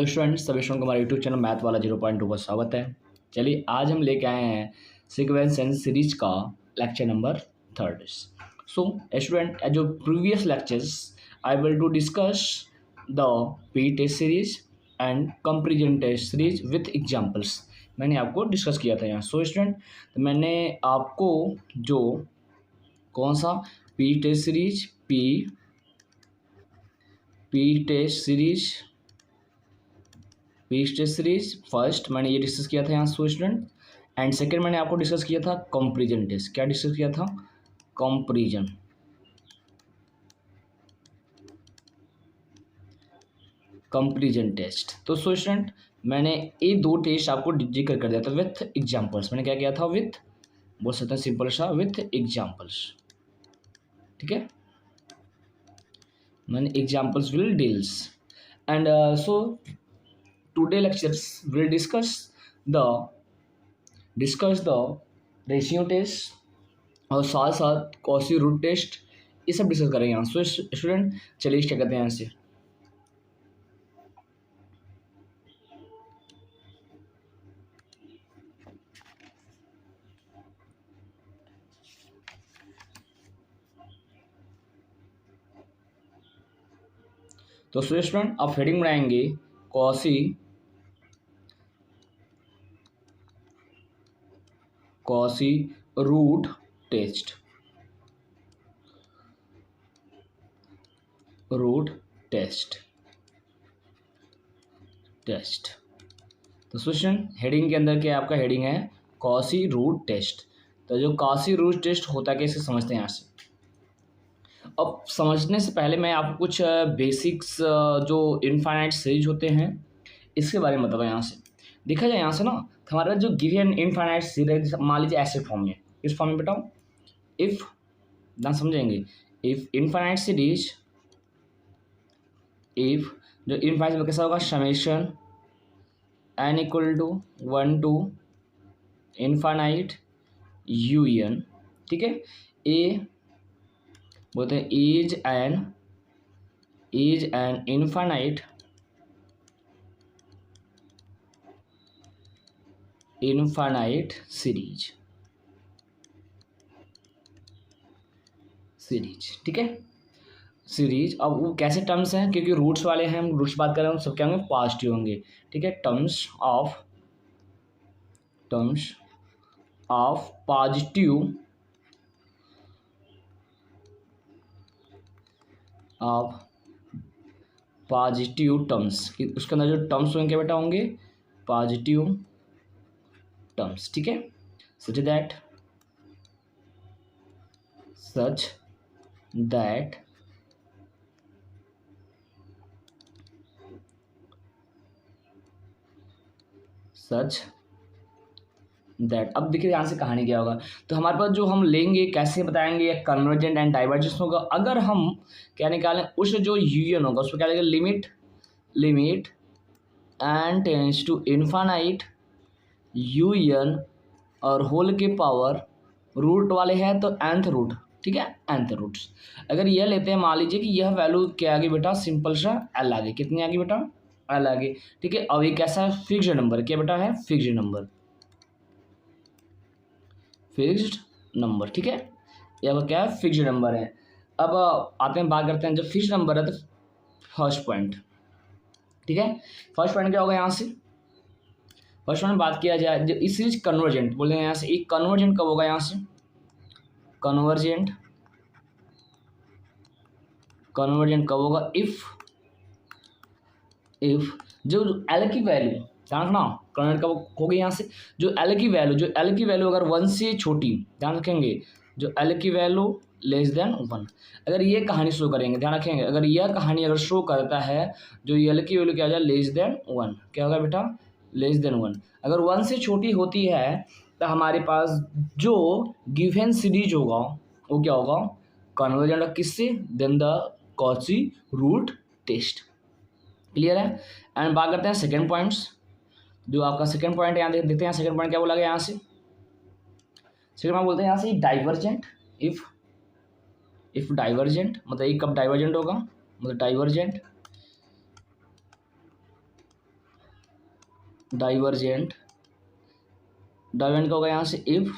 Hello students, सभी student को हमारे यूट्यूब चैनल मैथ वाला 0.2 पर स्वागत है। चलिए आज हम लेके आए हैं सीक्वेंस एंड सीरीज का लेक्चर नंबर 3। सो स्टूडेंट, जो previous lectures I will to discuss the P test series and comparison test series with examples. मैंने आपको डिस्कस किया था यहाँ। सो स्टूडेंट, तो मैंने आपको जो कौन सा P test series P test series first मैंने ये डिस्कस किया था यहाँ स्टूडेंट, एंड सेकंड मैंने आपको डिस्कस किया था कंपैरिजन टेस्ट। क्या डिस्कस किया था? Comparison test. तो स्टूडेंट मैंने ये दो टेस्ट आपको जिक्र कर दिया था विथ एग्जांपल्स। मैंने क्या किया था? विथ, बोल सकते हैं सिंपल सा, विथ एग्जांपल्स। ठीक है, मैंने examples will deals and so today lectures will discuss the ratio test और साथ साथ कॉसी रूट टेस्ट, ये सब डिस्कस करेंगे यहाँ। सो स्टूडेंट चलिए क्या करते हैं यहाँ से। तो स्टूडेंट आप हेडिंग बनाएंगे कॉसी रूट टेस्ट, तो स्टूडेंट हेडिंग के अंदर क्या आपका हेडिंग है? Cauchy root test. तो जो कॉसी रूट टेस्ट होता है कैसे समझते हैं यहाँ से। अब समझने से पहले मैं आपको कुछ बेसिक्स जो इनफाइनाइट सीरीज होते हैं इसके बारे में बताऊँ। यहाँ से देखा जाए यहाँ से ना, हमारा जो गिवन इनफाइनाइट सीरीज मान लीजिए ऐसे फॉर्म में, इस फॉर्म में बताओ, इफ ना समझेंगे, इफ इनफाइनाइट सीरीज, इफ जो इनफाइनाइट में कैसा होगा? Summation n equal to 1 to infinite un। ठीक है, ए बोलते हैं इज एन इनफाइनाइट सीरीज। ठीक है, सीरीज। अब वो कैसे टर्म्स हैं, क्योंकि रूट्स वाले हैं, हम रूट्स बात कर रहे हैं, सब क्या होंगे? पॉजिटिव होंगे। ठीक है, टर्म्स ऑफ पॉजिटिव टर्म्स, उसके अंदर जो टर्म्स होंगे क्या बेटा? होंगे पॉजिटिव टर्म्स। ठीक है, सच दैट अब देखिए यहाँ से कहानी क्या होगा। तो हमारे पास जो हम लेंगे कैसे बताएंगे, कन्वर्जेंट एंड डाइवर्जेंस होगा। अगर हम क्या निकालें, उस जो यूनियन होगा उसको क्या लेंगे? Limit n tends to infinite u n और होल के पावर रूट वाले हैं तो nth रूट। ठीक है, nth रूट्स। अगर यह लेते हैं, मान लीजिए कि यह वैल्यू क्या आ गई बेटा? सिंपल सा एल आ गई। कितनी आ गई बेटा? एल आ गई। ठीक है, अब ये कैसा है? Fixed number. क्या बेटा है? Fixed number. ठीक है, ये अब क्या है? फिक्स्ड नंबर है। अब आते हैं, बात करते हैं, जब फिक्स्ड नंबर है तो फर्स्ट पॉइंट। ठीक है, फर्स्ट पॉइंट क्या होगा यहाँ से? फर्स्ट पॉइंट बात किया जाए, जब इस सीरीज कन्वर्जेंट बोले यहाँ से, एक कन्वर्जेंट कब होगा? यहाँ से कन्वर्जेंट कब होगा? इफ जो एल की वैल्यू, ध्यान रखना, कन्वर्जेंट कब होगी? यहाँ से जो एल की वैल्यू अगर 1 से छोटी, ध्यान रखेंगे, जो एल की वैल्यू लेस देन 1, अगर ये कहानी शो करेंगे, ध्यान रखेंगे, अगर यह कहानी अगर शो करता है जो एल की वैल्यू क्या हो जाए? Less than 1। क्या होगा बेटा? Less than 1। अगर 1 से छोटी होती है तो हमारे पास जो गिवन सीरीज होगा वो क्या होगा? कन्वर्जेंट किससे? Then the Cauchy root test. Clear है। एंड बात करते हैं सेकंड पॉइंट्स। जो आपका सेकंड पॉइंट यहाँ देखते हैं, सेकंड पॉइंट क्या बोला गया यहाँ से? सेकंड पॉइंट बोलते हैं यहाँ से डाइवर्जेंट। इफ डाइवर्जेंट मतलब ये कब डाइवर्जेंट होगा? मतलब डाइवर्जेंट डाइवर्जेंट का होगा यहाँ से इफ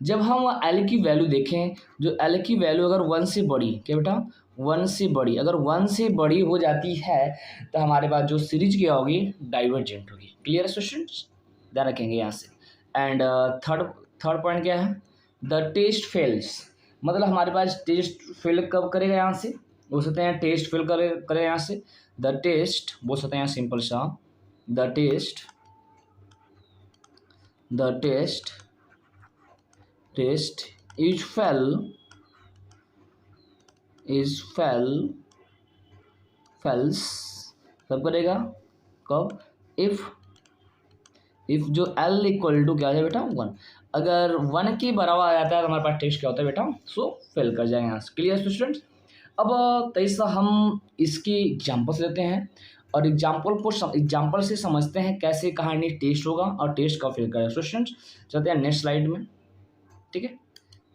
जब हम एल की वैल्यू देखें, जो एल की वैल्यू अगर 1 से बड़ी, क्या बेटा 1 से बड़ी, अगर 1 से बड़ी हो जाती है तो हमारे पास जो सीरीज क्या होगी, डाइवर्जेंट होगी। क्लियर है स्टूडेंट्स, ध्यान रखेंगे यहाँ से। एंड थर्ड पॉइंट क्या है, द टेस्ट फेल्स, मतलब हमारे पास टेस्ट फेल कब करेगा, यहाँ से बोल सकते हैं टेस्ट फेल करेगा यहाँ से, द टेस्ट बोल सकते हैं सिंपल सा, द टेस्ट is fails कब करेगा, कब, इफ जो L इक्वल टू क्या है बेटा 1, अगर 1 के बराबर आ जाता है तो हमारे पास टेस्ट क्या होता है बेटा, सो फेल कर जाएंगे यहाँ से। Clear students. अब तेईसा हम इसकी एग्जाम्पल्स लेते हैं और एग्जाम्पल से समझते हैं कैसे कहानी टेस्ट होगा और टेस्ट कब फेल करेगा। स्टूडेंट्स चलते हैं नेक्स्ट स्लाइड में, ठीक है,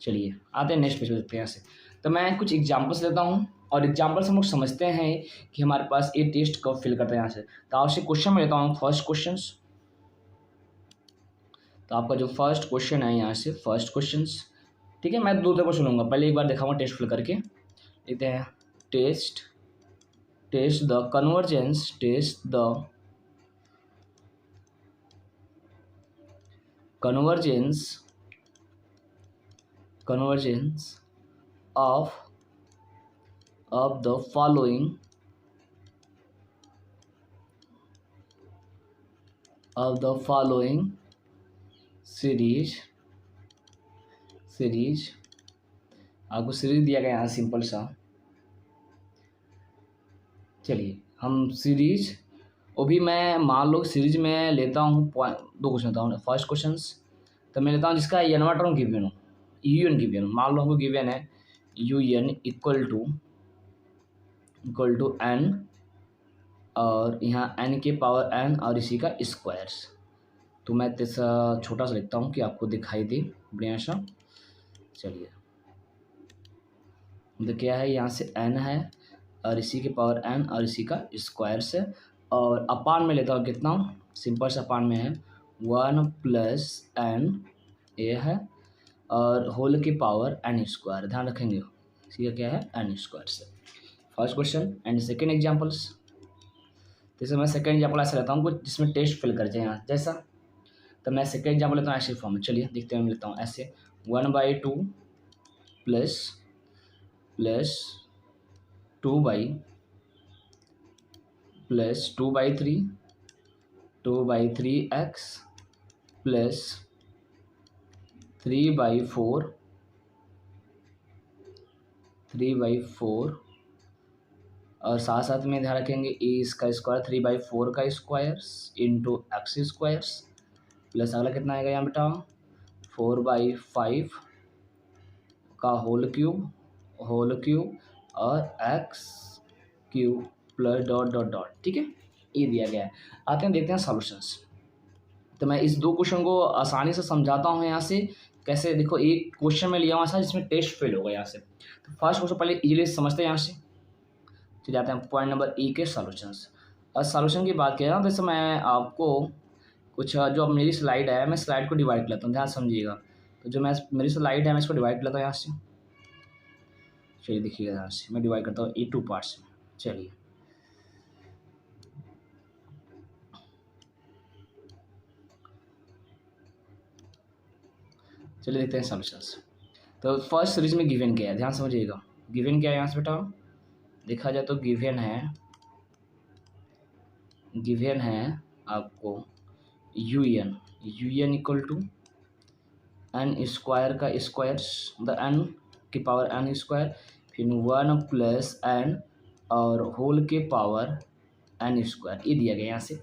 चलिए आते हैं नेक्स्ट पेज पे देखते हैं। ऐसे तो मैं कुछ एग्जाम्पल्स लेता हूँ और एग्जाम्पल्स हम लोग समझते हैं कि हमारे पास ये टेस्ट कब फिल करते हैं यहाँ से। तो आपसे क्वेश्चन में लेता हूँ फर्स्ट क्वेश्चन। तो आपका जो फर्स्ट क्वेश्चन है यहाँ से, फर्स्ट क्वेश्चन, ठीक है, मैं दो तरह सुनूंगा, पहले एक बार दिखाऊंगा टेस्ट फिल करके। लेते हैं test the convergence, test the convergence of the following series, आपको सीरीज दिया गया यहाँ सिंपल सा। चलिए हम सीरीज, वो भी मैं मान लो सीरीज में लेता हूँ, दो क्वेश्चन लेता हूँ। फर्स्ट क्वेश्चन तो मैं लेता हूँ जिसका एनवा टर्म गिवन हो, यूएन गिवन, मान लो हमको गिवन है यूएन इक्वल टू एन और यहाँ एन के पावर एन और इसी का स्क्वायर्स। तो मैं छोटा सा लिखता हूँ कि आपको दिखाई दे बढ़िया सा। चलिए तो क्या है, यहाँ से एन है और इसी के पावर एन और इसी का स्क्वायर्स है, और अपान में लेता हूँ कितना, सिंपल सा अपान में है 1 प्लस एन ए है और होल के पावर एन स्क्वायर, ध्यान रखेंगे इसी का क्या है एन स्क्वायर से। First question and second examples. जैसे मैं सेकेंड एग्जाम्पल ऐसा लेता हूँ कुछ जिसमें टेस्ट फिल कर जाए यहाँ जैसा, तो मैं सेकेंड एग्जाम्पल लेता हूँ ऐसे फॉर्म में। चलिए देखते हैं, मैं लेता हूँ ऐसे 1/2 प्लस 2/3 प्लस 3/4 और साथ साथ में ध्यान रखेंगे ए इसका स्क्वायर 3/4 का square into x squares plus अगला कितना आएगा यहाँ बेटा 4/5 का होल क्यूब और एक्स क्यूब प्लस डॉट, ठीक है, ये दिया गया है। आते हैं देखते हैं सॉल्यूशंस। तो मैं इस दो क्वेश्चन को आसानी से समझाता हूँ यहाँ से कैसे। देखो एक क्वेश्चन में लिया हुआ था जिसमें टेस्ट फेल होगा यहाँ से, तो फर्स्ट क्वेश्चन पहले इजीली समझते हैं यहाँ से। तो जाते हैं पॉइंट नंबर ए के सॉल्यूशंस। और सॉल्यूशन की बात करें तो जैसे मैं आपको कुछ जो मेरी स्लाइड है, मैं स्लाइड को डिवाइड कर लेता हूँ, ध्यान समझिएगा। तो जो मेरी स्लाइड है मैं इसको डिवाइड कर लेता हूँ यहाँ से। चलिए देखिएगा यहाँ से मैं डिवाइड करता हूँ 2 पार्ट्स में। चलिए देखते हैं सॉल्यूशंस। तो फर्स्ट सीरीज में गिवन क्या है, ध्यान समझिएगा। गिवन क्या है यहाँ से बेटा, देखा जाए तो गिवन है आपको u n equal to n square का स्क्वायर्स, द एन की पावर एन स्क्वायर, फिर 1 प्लस एन और होल के पावर एन स्क्वायर, ये दिया गया यहाँ से।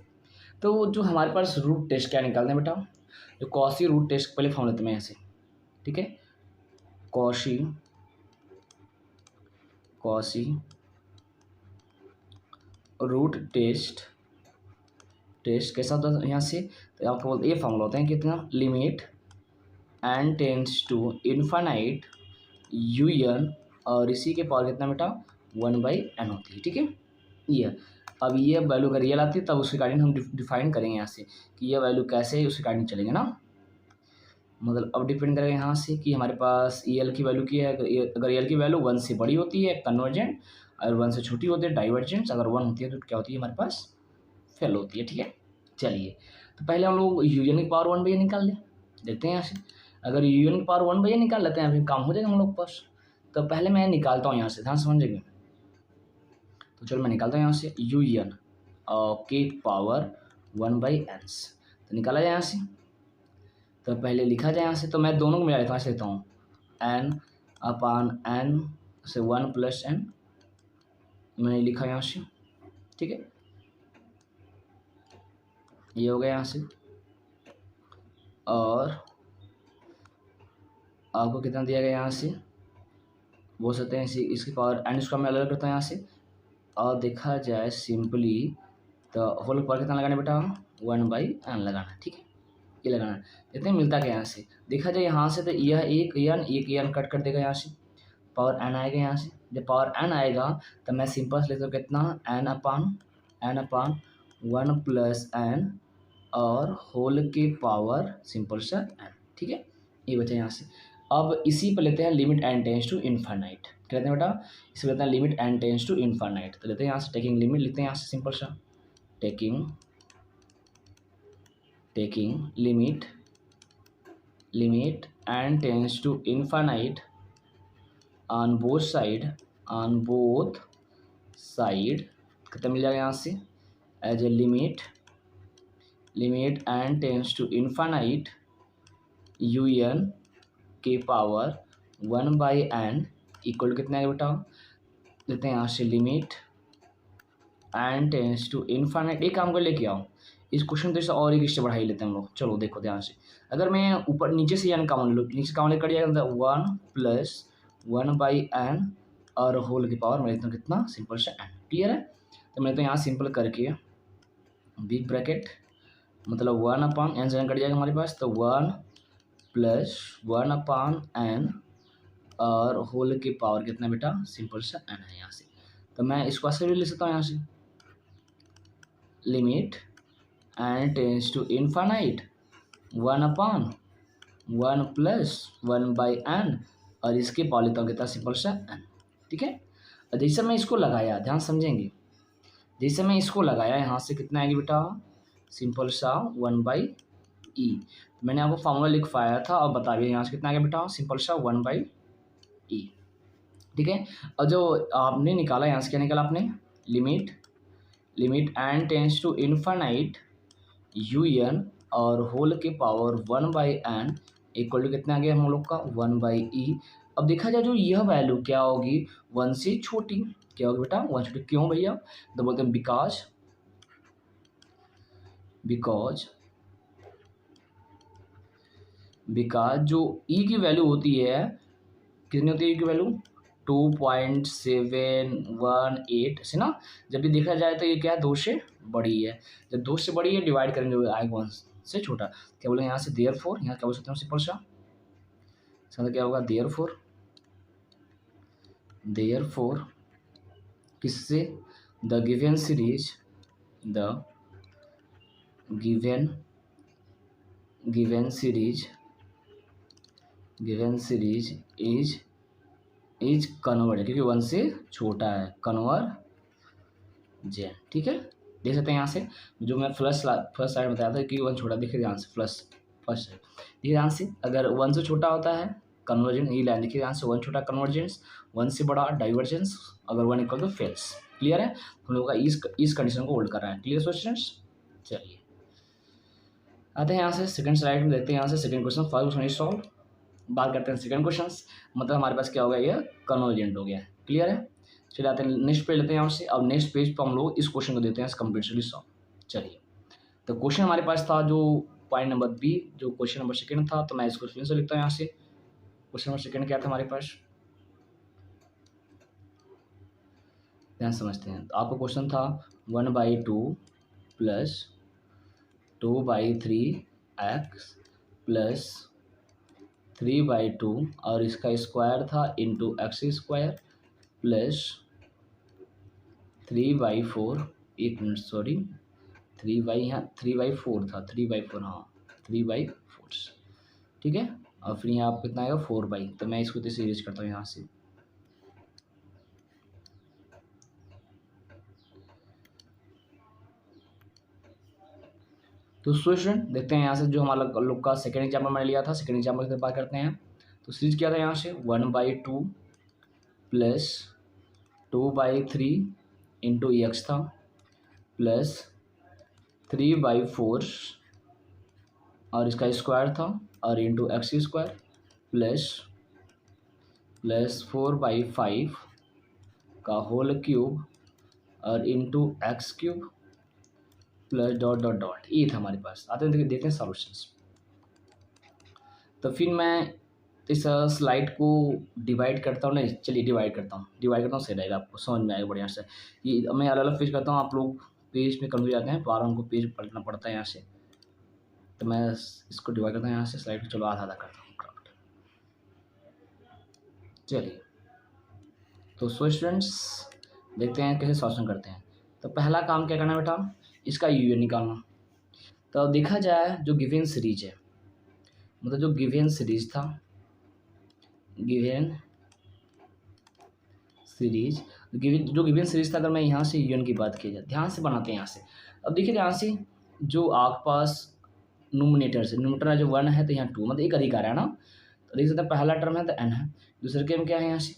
तो जो हमारे पास रूट टेस्ट क्या निकालते हैं बेटा, जो कॉशी रूट टेस्ट पहले फॉर्म लेते हैं यहाँ से, ठीक है। कॉशी रूट टेस्ट कैसा होता है यहाँ से, तो आपको बोलते ये फॉर्मूला होता है कितना, limit n tends to infinite u n और इसी के पावर कितना बेटा 1/n होती है, ठीक है। ये अब ये वैल्यू अगर रियल आती है तब उसके अकॉर्डिंग हम डिफाइन करेंगे यहाँ से कि ये वैल्यू कैसे है, उसके अकॉर्डिंग चलेंगे ना। मतलब अब डिपेंड करेगा यहाँ से कि हमारे पास ई एल की वैल्यू की है। अगर ई एल की वैल्यू 1 से बड़ी होती है कन्वर्जेंट, अगर 1 से छोटी होती है डाइवर्जेंट, अगर 1 होती है तो क्या होती है हमारे पास फेल होती है। ठीक है, चलिए तो पहले हम लोग यू एन की पावर 1/n निकाल लें। देखते हैं यहाँ से, अगर यू एन की पावर 1/n निकाल लेते हैं फिर काम हो जाएगा हम लोग के पास। तो पहले मैं निकालता हूँ यहाँ से, ध्यान समझेंगे। तो चलो मैं निकालता हूँ यहाँ से यू एन के पावर 1/n। तो निकाला जाए यहाँ से, तो पहले लिखा जाए यहाँ से, तो मैं दोनों को मिला लेता हूँ, ऐसे लेता हूँ n/n से 1 + n मैंने लिखा यहाँ से। ठीक है, ये हो गया यहाँ से। और आपको कितना दिया गया यहाँ से, बोल सकते हैं इसकी पावर n² में अलग करता हूँ यहाँ से। और देखा जाए सिंपली तो होल पावर कितना लगाना बेटा, 1/n लगाना। ठीक है, ये लगाना। इतने मिलता क्या यहाँ से, देखा जाए यहाँ से तो यह एक n कट कर देगा यहाँ से, पावर n आएगा यहाँ से। जब पावर n आएगा तो मैं सिंपल से लेता हूँ कितना, n/1 + n और होल के पावर सिंपल सा n। ठीक है, ये बचा यहाँ से। अब इसी पर लेते हैं limit n tends to infinite. क्या लेते हैं बेटा, इसे लेते हैं limit n tends to infinite. तो लेते हैं यहाँ से टेकिंग लिमिट, लिखते हैं यहाँ से सिंपल सा taking limit n tends to infinite on both side कितना मिल जाएगा यहाँ से, as a limit n tends to infinite u n के पावर 1/n इक्वल कितना है बेटा, लेते हैं यहाँ से limit n tends to infinite. एक काम कर लेके आओ, इस क्वेश्चन तो और एक स्टेप बढ़ा ही लेते हैं हम लोग। चलो देखो ध्यान से, अगर मैं ऊपर नीचे से n काउंट लो, नीचे काउंट लेकर जाएगा 1 + 1/n और होल की पावर मैं लिखता हूँ कितना, सिंपल सा n। क्लियर है, तो मैं तो यहाँ सिंपल करके बिग ब्रैकेट मतलब 1/n से n कट जाएगा हमारे पास, तो 1 + 1/n और होल की पावर कितना बेटा, सिंपल सा n है यहाँ से। तो मैं इसको ऐसे भी लिख सकता हूँ यहाँ से, limit n tends to infinite 1/1 + 1/n और इसके पावर लेता हूँ कितना, सिंपल सा n। ठीक है, और जैसे मैं इसको लगाया, ध्यान समझेंगे, जैसे मैं इसको लगाया यहाँ से कितना आएगी बेटा, सिंपल सा 1/e। मैंने आपको फॉर्मूला लिखवाया था, अब बता दिया यहाँ से कितना आ गया बेटा, सिंपल सा 1/e। ठीक है, और जो आपने निकाला यहाँ से क्या निकाला आपने, limit n tends to infinite u n और होल के पावर 1/n इक्वल टू कितना आ गया हम लोग का, 1/e। अब देखा जाए जो यह वैल्यू क्या होगी, 1 से छोटी। क्या होगी बेटा, 1 छोटी। क्यों भैया, तो बोलते हैं बिकॉज जो e की वैल्यू होती है, कितनी होती है e की वैल्यू, 2.718 से ना। जब भी देखा जाए तो ये क्या है, 2 से बड़ी है। जब 2 से बड़ी है डिवाइड करेंगे आएगा 1 से छोटा। क्या बोलेंगे यहाँ से, देयरफॉर, यहाँ क्या बोल सकते हैं सिंपल सा, इसका क्या होगा, देयरफॉर किससे, the given series is convergent, क्योंकि 1 से छोटा है, कन्वर्जेंट। ठीक है, देख सकते हैं यहाँ से जो मैं फर्स्ट साइड बताया था कि 1 छोटा, देखिए ध्यान से फर्स्ट साइड देखिए ध्यान से, अगर 1 से छोटा होता है कन्वर्जेंट, ये लाइन देखिए ध्यान से, 1 छोटा कन्वर्जेंस, 1 से बड़ा डाइवर्जेंस, अगर 1 इक्वल तो फेल्स। क्लियर है, हम लोग का इस कंडीशन को होल्ड कर रहा है। क्लियर स्टूडेंट्स, चलिए आते हैं यहाँ से सेकंड स्लाइड में, देखते हैं यहाँ से second question. First question is solve, बात करते हैं सेकंड क्वेश्चन, मतलब हमारे पास क्या हो गया, ये कन्वर्जेंट हो गया। क्लियर है, चलिए आते हैं नेक्स्ट पेज लेते हैं यहाँ से। अब नेक्स्ट पेज पर हम लोग इस क्वेश्चन को देते हैं कंप्लीटली सॉल्व। चलिए, तो क्वेश्चन हमारे पास था जो पॉइंट नंबर बी, जो क्वेश्चन नंबर सेकंड था, तो मैं इसको फिर से लिखता हूँ यहाँ से। क्वेश्चन नंबर सेकंड क्या था हमारे पास, ध्यान समझते हैं। तो आपका क्वेश्चन था 1/2 + 2/3x + 3/2 और इसका स्क्वायर था इंटू x² + 3/4 एक मिनट सॉरी, 3/, यहाँ 3/4 था, 3/4, हाँ 3/4, ठीक है। और फिर यहाँ पर कितना आएगा 4/, तो मैं इसको तो सीरीज करता हूँ यहाँ से। तो स्टूडेंट देखते हैं यहाँ से, जो हमारा लोग का सेकेंड एग्जाम्पल मैंने लिया था, सेकेंड एग्जाम्पल की बात करते हैं। तो सीरीज क्या था यहाँ से 1/2 प्लस 2/3 इंटू एक्स था, प्लस 3/4 और इसका स्क्वायर था, और इंटू एक्स स्क्वायर, प्लस 4/5 का होल क्यूब और into x cube, plus dot dot dot. ये था हमारे पास। आते हैं देखते हैं सॉल्यूशंस। तो फिर मैं इस स्लाइड को डिवाइड करता हूँ, नहीं चलिए डिवाइड करता हूँ, सही रहेगा, आपको समझ में आएगा बढ़िया से। ये मैं अलग अलग पेज करता हूँ, आप लोग पेज में कंफ्यूज जाते हैं, बार उनको पेज पलटना पड़ता है यहाँ से। तो मैं इसको डिवाइड करता हूँ यहाँ से, स्लाइड को चलो आधा आधा करता हूँ क्राफ्ट। चलिए तो स्टूडेंट्स देखते हैं कैसे सॉल्यूशन करते हैं। तो पहला काम क्या करना बेटा, इसका यूनियन निकालना। तो अब देखा जाए जो गिवन सीरीज है, मतलब जो गिवन सीरीज था, गिवन सीरीज, जो गिवन सीरीज था, अगर मैं यहाँ से यूनियन की बात की जाए, ध्यान से बनाते हैं यहाँ से। अब देखिए ध्यान से, जो आपके पास नोमिनेटर से, नोमिनेटर है जो 1 है, तो यहाँ 2 मतलब एक अधिकार है ना। तो देख सकते हैं पहला टर्म है तो n है, दूसरे टर्म क्या है यहाँ से।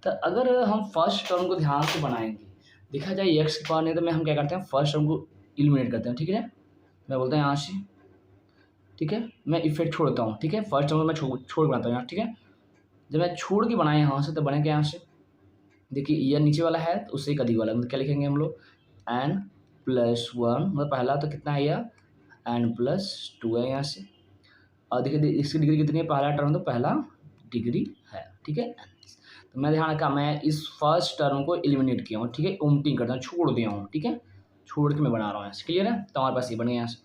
तो अगर हम फर्स्ट टर्म को ध्यान से बनाएंगे, देखा जाए एक्स की पावर नहीं, तो मैं हम क्या करते हैं फर्स्ट टर्म को इलिमिनेट करते हैं, ठीक है। मैं बोलता हूँ यहाँ से, ठीक है, मैं इफेक्ट छोड़ता हूँ, ठीक है, फर्स्ट टर्म को मैं छोड़ बनाता हूँ यहाँ, ठीक है। जब मैं छोड़ के बनाए यहाँ से, तो बने क्या यहाँ से, देखिए यह नीचे वाला है तो उससे एक अधिक वाला, मतलब क्या लिखेंगे हम लोग n+1, मतलब पहला तो कितना है यह n+2 है यहाँ से। और देखिए इसकी डिग्री कितनी है, पहला टर्म तो पहला डिग्री है, ठीक है। तो मैं ध्यान रखा, मैं इस फर्स्ट टर्म को एलिमिनेट किया हूँ, ठीक है, ओमिटिंग करता हूँ, छोड़ दिया हूँ, ठीक है, छोड़ के मैं बना रहा हूँ यहाँ से, क्लियर है। तो हमारे पास ये बन गया यहाँ से।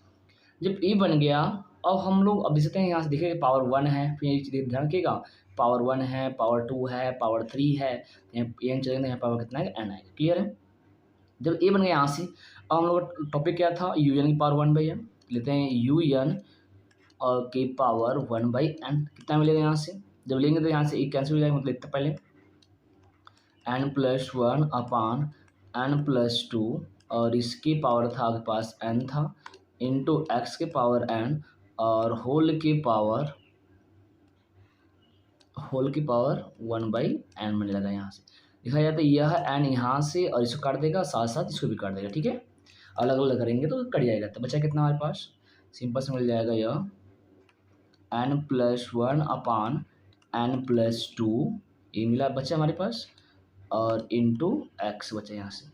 जब ये बन गया, अब हम लोग अब देखते हैं यहाँ से, देखिए पावर 1 है, फिर ये ध्यान रखिएगा पावर 1 है, पावर 2 है, पावर 3 है, यहाँ चलेंगे यहाँ पावर कितना है n आएगा, क्लियर है। जब ए बन गया यहाँ से, अब हम लोग टॉपिक क्या था, यू एन की पावर 1/n लेते हैं, यू एन और की पावर 1/n कितना मिलेगा यहाँ से। जब लेंगे तो यहाँ से एक कैंसिल हो जाएगा, मतलब इतना पहले n+1 अपान n+2, और इसकी पावर था आपके पास n था, इंटू एक्स के पावर n, और होल की पावर 1/n मिलने लगा यहाँ से। देखा जाए तो यह n यहाँ से और इसको काट देगा, साथ साथ इसको भी काट देगा, ठीक है। अलग अलग करेंगे तो कट जाएगा। तो बचा कितना हमारे पास, सिंपल से मिल जाएगा यह n+1 अपान n+2, ये मिला बचा हमारे पास, और इंटू एक्स बचा यहाँ से।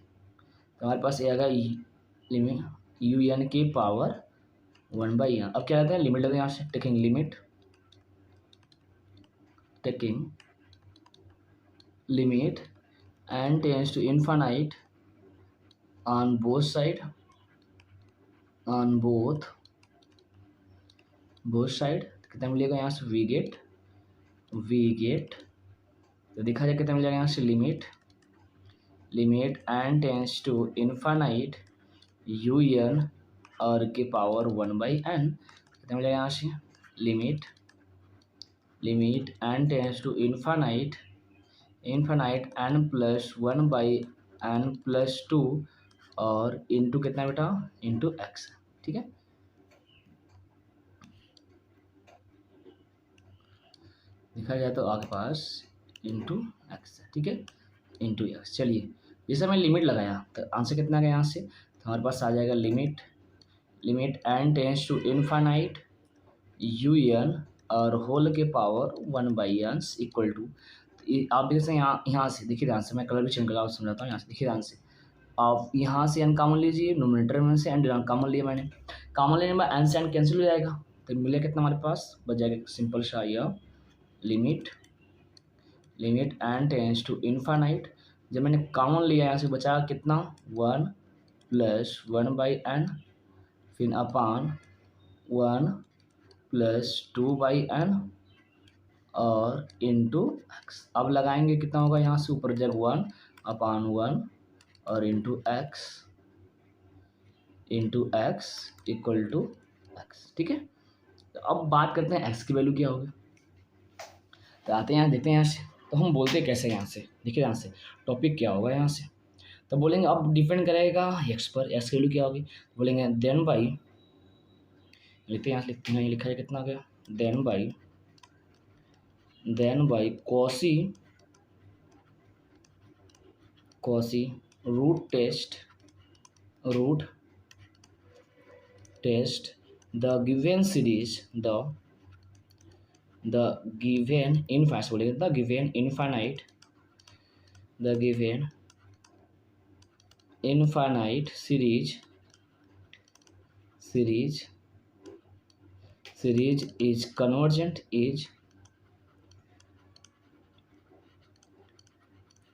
तो हमारे पास ये आएगा लिमिट यू एन की पावर 1/n। अब क्या रहता है, लिमिट लेते हैं यहाँ से, taking limit n tends to infinite on both side, on both side, कितना मिलेगा यहाँ से, वी गेट। तो देखा जाए कितना मिलेगा यहाँ से, limit n tends to infinite u n और के पावर 1/n, कितना मिलेगा यहाँ से, limit n tends to infinite n+1/n+2 और इंटू कितना बेटा, इंटू एक्स, ठीक है। देखा जाए तो आपके पास इंटू एक्स, ठीक है, इंटू एक्स। चलिए जैसे मैं लिमिट लगाया तो आंसर कितना गया यहाँ से, तो हमारे पास आ जाएगा limit n tends to infinite u n और होल के पावर 1/n इक्वल टू, आप देख सकते हैं यहाँ से, देखिए ध्यान से, मैं कलर भी चेंज कर समझाता हूँ। यहाँ से देखिए ध्यान से, आप यहाँ से n कॉमन लीजिए, नोमिनेटर में से n कॉमन लिया मैंने, कॉमन लेने में n से n कैंसिल हो जाएगा, तो मिलेगा कितना हमारे पास, बच जाएगा सिंपल सा यह limit n tends to infinite. जब मैंने कॉमन लिया यहाँ से बचा कितना 1+1/n, फिर अपान 1+2/n और इंटू एक्स। अब लगाएंगे कितना होगा यहाँ से, ऊपर जब 1/1 और into x, into x equal to x. ठीक है, तो अब बात करते हैं एक्स की वैल्यू क्या होगी। तो आते हैं यहाँ, देखते हैं यहाँ से, तो हम बोलते हैं कैसे, यहाँ से देखिए, यहाँ से टॉपिक क्या होगा यहाँ से, तो बोलेंगे अब डिपेंड करेगा एक्स पर, एक्स की वैल्यू क्या होगी, बोलेंगे देन बाई, लिखते हैं यहाँ से, लिखते हैं, ये लिखा है कितना गया, then by Cauchy root test the given series, the given infinite, बोलेंगे the given infinite series is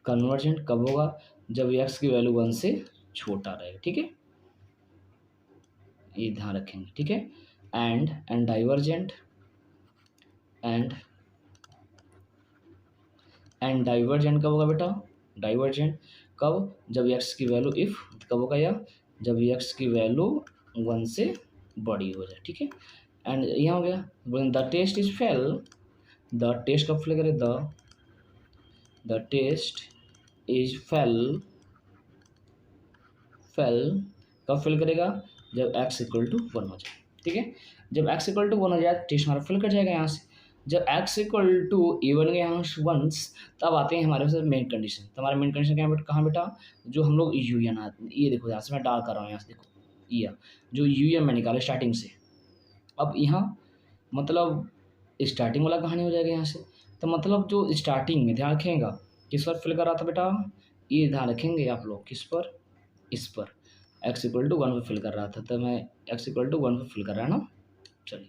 convergent कब होगा, जब x की वैल्यू 1 से छोटा रहेगा। ठीक है, ये ध्यान रखेंगे। ठीक है, एंड डाइवर्जेंट कब होगा बेटा, डाइवर्जेंट कब, जब x की वैल्यू इफ कब होगा, या जब x की वैल्यू 1 से बड़ी हो जाए। ठीक है, एंड यहाँ हो गया, the test is fail, the test कब फेल करे, द टेस्ट इज फेल कब फेल करेगा, जब x इक्वल टू 1 हो जाए। ठीक है, जब x इक्वल टू 1 हो जाए टेस्ट हमारा फेल कर जाएगा यहाँ से। जब x इक्वल टू इवन के यहाँ वंस, तब आते हैं हमारे पास मेन कंडीशन। तो हमारा मेन कंडीशन क्या है, कहाँ बेटा, जो हम लोग यूएन आते, ये देखो यहाँ से मैं डाल कर रहा हूँ, यहाँ से देखो, ये जो यूएन में निकाले स्टार्टिंग से, अब यहाँ मतलब स्टार्टिंग वाला कहानी हो जाएगा यहाँ से। तो मतलब जो स्टार्टिंग में ध्यान रखेगा किस पर फिल कर रहा था बेटा, ये ध्यान रखेंगे आप लोग, किस पर, इस पर x इक्वल टू 1 पर फिल कर रहा था, तो मैं x इक्वल टू 1 पर फिल कर रहा है ना। चलिए,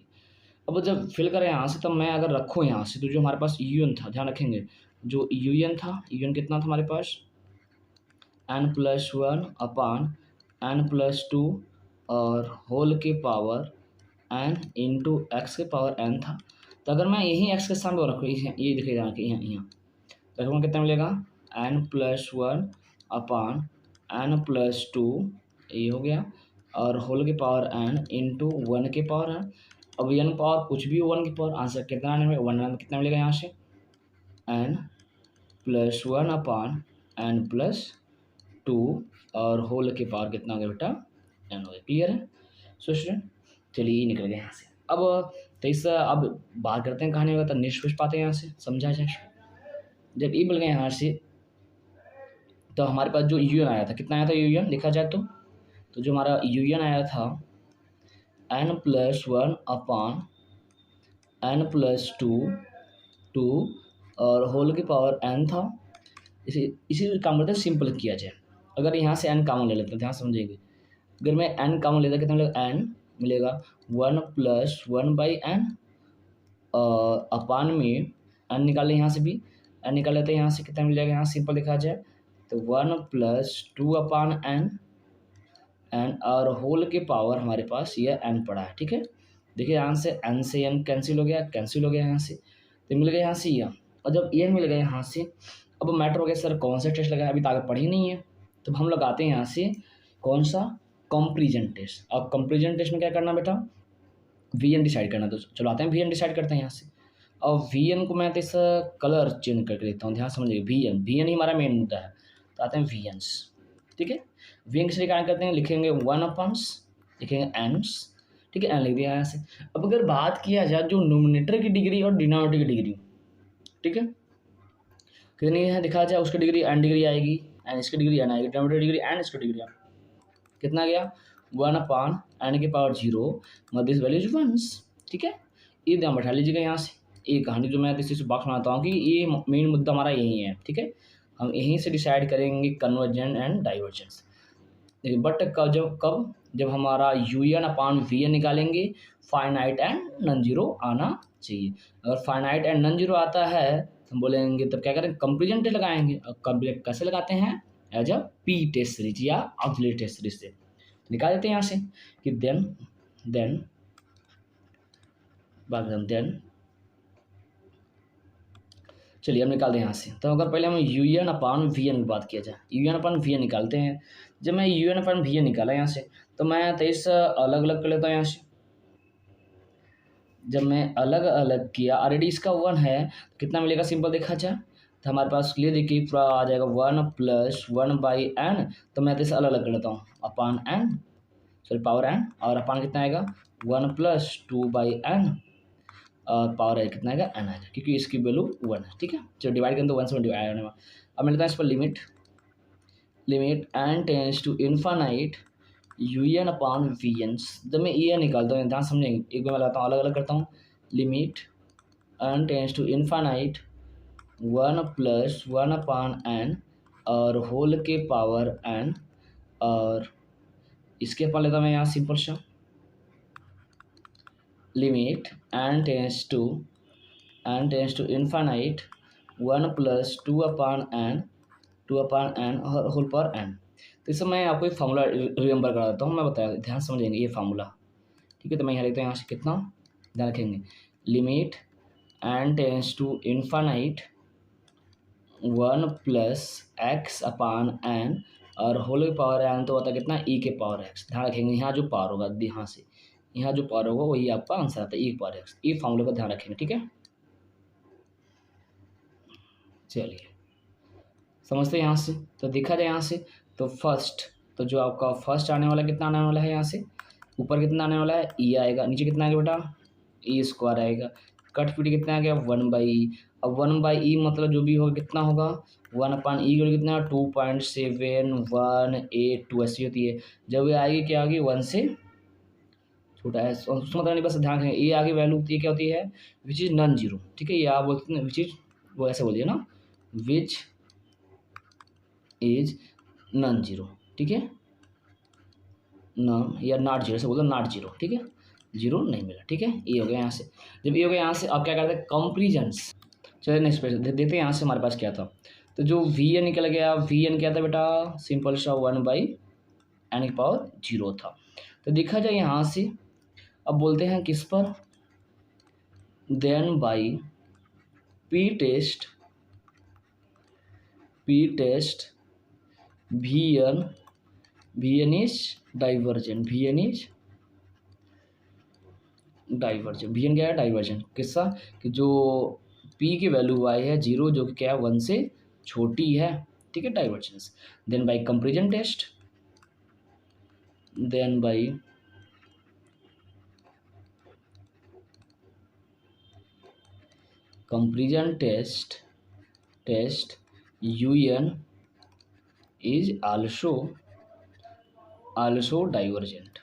अब जब फिल करें यहाँ से, तब मैं अगर रखूँ यहाँ से, तो जो हमारे पास यूएन था, ध्यान रखेंगे, जो यूएन था, यूएन कितना था हमारे पास, n+1 अपान n+2 और होल के पावर n इंटू एक्स के पावर n था। तो अगर मैं यही x के सामने रखूँ, ये दिखेगा यहाँ रखूँगा, कितना मिलेगा, n+1 अपान n+2, ये हो गया, और होल के पावर n इंटू 1 के पावर n। अब n पावर कुछ भी 1 की पावर, आंसर कितना आने में, 1 कितना मिलेगा यहाँ से, n+1 अपान n+2 और होल के पावर कितना हो गया बेटा, n हो गया। क्लियर है। सो स्टूडेंट, चलिए ये निकल गया यहाँ से। अब तो इस अब बात करते हैं कहानी होगा, तो निष्कर्ष पाते हैं यहाँ से, समझा जाए। जब ये मिल गया यहाँ से, तो हमारे पास जो यूएन आया था, कितना आया था यूएन, देखा जाए तो जो हमारा यूएन आया था n+1 अपान n+2 और होल की पावर n था। इसी काम करते हैं, सिंपल किया जाए। अगर यहाँ से n कॉमन ले लेते हैं, ध्यान समझेंगे, अगर मैं n कॉमन लेता कितना मिलेगा, n मिलेगा 1+1/n अपान में n निकाले, यहाँ से भी n निकाल लेते हैं, यहाँ से कितना मिल जाएगा, यहाँ सिंपल देखा जाए तो 1+2 अपान n और होल के पावर हमारे पास ये n पड़ा है। ठीक है, देखिए यहाँ से n से n कैंसिल हो गया यहाँ से, तो मिल गया यहाँ से ये, और जब ये मिल गया यहाँ से, अब मैटर हो गया सर कौन सा टेस्ट लगाया, अभी तो आगे पढ़ी नहीं है, तो हम लोग आते हैं यहाँ से कौन सा, कंपेरिजन टेस्ट। अब कंपेरिजन टेस्ट में क्या करना बेटा, वी एन डिसाइड करना। तो चलो आते हैं वी एन डिसाइड करते हैं यहाँ से। अब वी एन को मैं तो इस कलर चेंज करके देता हूँ, ध्यान समझिए, वी एन ही हमारा मेन मुद्दा है। तो आते हैं वी एन्स। ठीक है, वी एन किस क्या करते हैं, लिखेंगे 1 अपॉन्स, लिखेंगे एन्स। ठीक है, एन लिख दिया यहाँ से। अब अगर बात किया जाए जो नोमिनेटर की डिग्री और डिनोमिनेटर की डिग्री, ठीक है, कितनी है दिखा जाए, उसकी डिग्री एन डिग्री आएगी, एन इसकी डिग्री एन आएगी, डिनोमिनेटर डिग्री एन इसकी डिग्री कितना गया, 1 अपान एन के power 0 this value is once. ठीक है, ये ध्यान बैठा लीजिएगा यहाँ से, ये कहानी जो मैं इसी से बॉक्स बनाता हूँ कि ये मेन मुद्दा हमारा यही है। ठीक है, हम यहीं से डिसाइड करेंगे कन्वर्जेंट एंड डाइवर्जेंस। देखिए बट जब हमारा यूएन अपान वी एन निकालेंगे, फाइनाइट एंड नॉन जीरो आना चाहिए। अगर फाइनाइट एंड नॉन जीरो आता है तो हम बोलेंगे तब क्या करें, कंपेरिजन टेस्ट लगाएंगे। और कंपेरिजन कैसे लगाते हैं, as a P test series या ऑक्सिलरी टेस्ट सीरीज से निकाल देते हैं यहाँ से कि देन चलिए अब निकालते हैं यहाँ से। तो अगर पहले हम u n upon v n की बात किया जाए, u n upon v n निकालते हैं। जब मैं u n upon v n निकाला यहाँ से, तो मैं 23 अलग अलग कर लेता हूँ यहाँ से। जब मैं अलग अलग किया, ऑलरेडी इसका 1 है, तो कितना मिलेगा सिंपल देखा जाए तो हमारे पास क्लियर देखिए पूरा आ जाएगा 1 + 1/n। तो मैं तो इसे अलग अलग कर लेता हूँ, अपान n, सॉरी पावर n, और अपान कितना आएगा 1 + 2/n, और पावर है कितना आएगा n आएगा, क्योंकि इसकी वैल्यू 1 है। ठीक है, चलो डिवाइड करें तो 1 से डिवाइड आने वाला। अब मिलता है इस पर limit n tends to infinite u n upon v n. जब मैं ई एन निकालता हूँ ध्यान समझेंगे, एक बार मैं लाता हूँ अलग अलग करता हूँ। Limit n tends to infinite 1 + 1/n और होल के पावर n, और इसके अपन लेता हूँ मैं यहाँ सिंपल सा limit n tends to infinite 1 + 2/n और होल पावर n। तो इस समय मैं आपको एक फार्मूला रिमेंबर करा देता हूँ, मैं बताया ध्यान समझेंगे ये फार्मूला। ठीक है, तो मैं यहाँ लिखता हूँ यहाँ से कितना ध्यान रखेंगे, limit n tends to infinite 1 + x/n और होल पावर n, तो होता है कितना e के पावर x। ध्यान रखेंगे यहाँ जो पावर होगा, यहाँ से यहाँ जो पावर होगा वही आपका आंसर आता है, e के पावर x। ये फार्मूले का ध्यान रखेंगे, ठीक है। चलिए समझते हैं यहाँ से। तो देखा जाए यहाँ से, तो फर्स्ट, तो जो आपका फर्स्ट आने वाला कितना आने वाला है, यहाँ से ऊपर कितना आने वाला है e आएगा, नीचे कितना आएगा बेटा e² आएगा, कट पीट कितना आ गया 1/e। अब 1/e मतलब जो भी होगा कितना होगा 1/e की कितना 2.718 ऐसी होती है। जब ये आएगी क्या आएगी 1 से छोटा है, उसका मतलब नहीं, बस ध्यान रखें ये आगे वैल्यू ये क्या होती है विच इज नॉन जीरो। ठीक है, ये आप बोलते हैं विच इज, वो ऐसे बोलिए ना, विच इज नॉन जीरो। ठीक है, नॉन या नॉट जीरो से बोलो, नॉट जीरो। ठीक है, जीरो नहीं मिला। ठीक है, ये हो गया यहाँ से। जब ये हो गया यहाँ से, अब क्या करते हैं कंपेरिजन्स। चलिए नेक्स्ट पेज देखते हैं यहाँ से हमारे पास क्या था। तो जो वी एन निकल गया, वी एन क्या था बेटा सिंपल सा 1/n की पावर 0 था। तो देखा जाए यहाँ से, अब बोलते हैं किस पर, then by P test v n is divergent, v n क्या है डाइवर्जेंट। किसका कि जो p की वैल्यू आई है 0, जो कि क्या है 1 से छोटी है। ठीक है, divergence. Then by comparison test, then by comparison test u n is also divergent.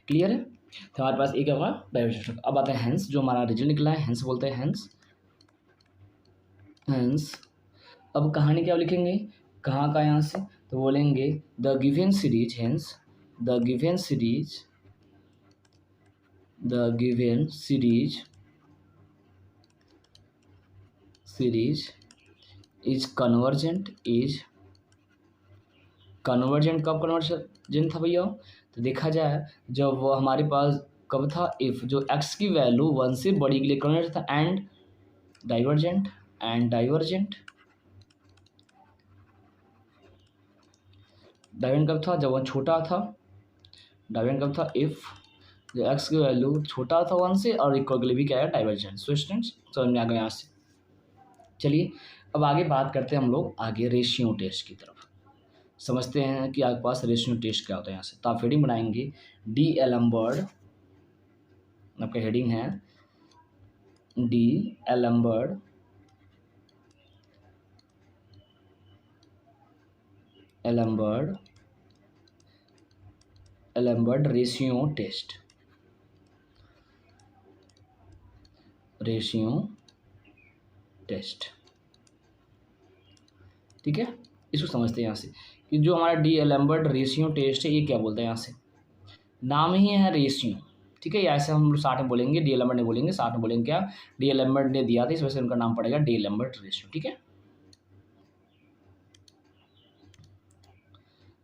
Clear है। तो हमारे पास एक होगा डाइवर्जेंट। अब आते हैं हेंस, जो हमारा रिजल्ट निकला है हेंस बोलते हैं हेंस। अब कहानी क्या लिखेंगे, कहाँ का यहाँ से, तो बोलेंगे the given series, hence the given series is convergent. कब कन्वर्जेंट था भैया, तो देखा जाए जब वो हमारे पास कब था, इफ जो x की वैल्यू 1 से बड़ी के लिए कन्वर्जेंट था, एंड डाइवर्जेंट कब था, जब 1 छोटा था। डाइवर्जेंट कब था, इफ जो x की वैल्यू छोटा था 1 से और इक्वल के लिए भी क्या है डाइवर्जेंट। सो स्टूडेंट्स समझ में आ गया यहाँ से। चलिए अब आगे बात करते हैं हम लोग आगे रेशियो टेस्ट की तरफ। समझते हैं कि आपके पास रेशियो टेस्ट क्या होता है यहाँ से। तो आप हेडिंग बनाएंगे डी एलम्बर्ट, आपका हेडिंग है डी एलम्बर्ट रेशियो टेस्ट। ठीक है, इसको समझते हैं यहाँ से कि जो हमारा डी एलम्बर्ट रेशियो टेस्ट है ये क्या बोलता है यहाँ से, नाम ही है रेशियो। ठीक है, ऐसे हम साथ में बोलेंगे, डी एलम्बर्ट ने बोलेंगे, साथ में बोलेंगे क्या, डी एलम्बर्ट ने दिया था इस वजह से उनका नाम पड़ेगा डी एलम्बर्ट रेशियो। ठीक है,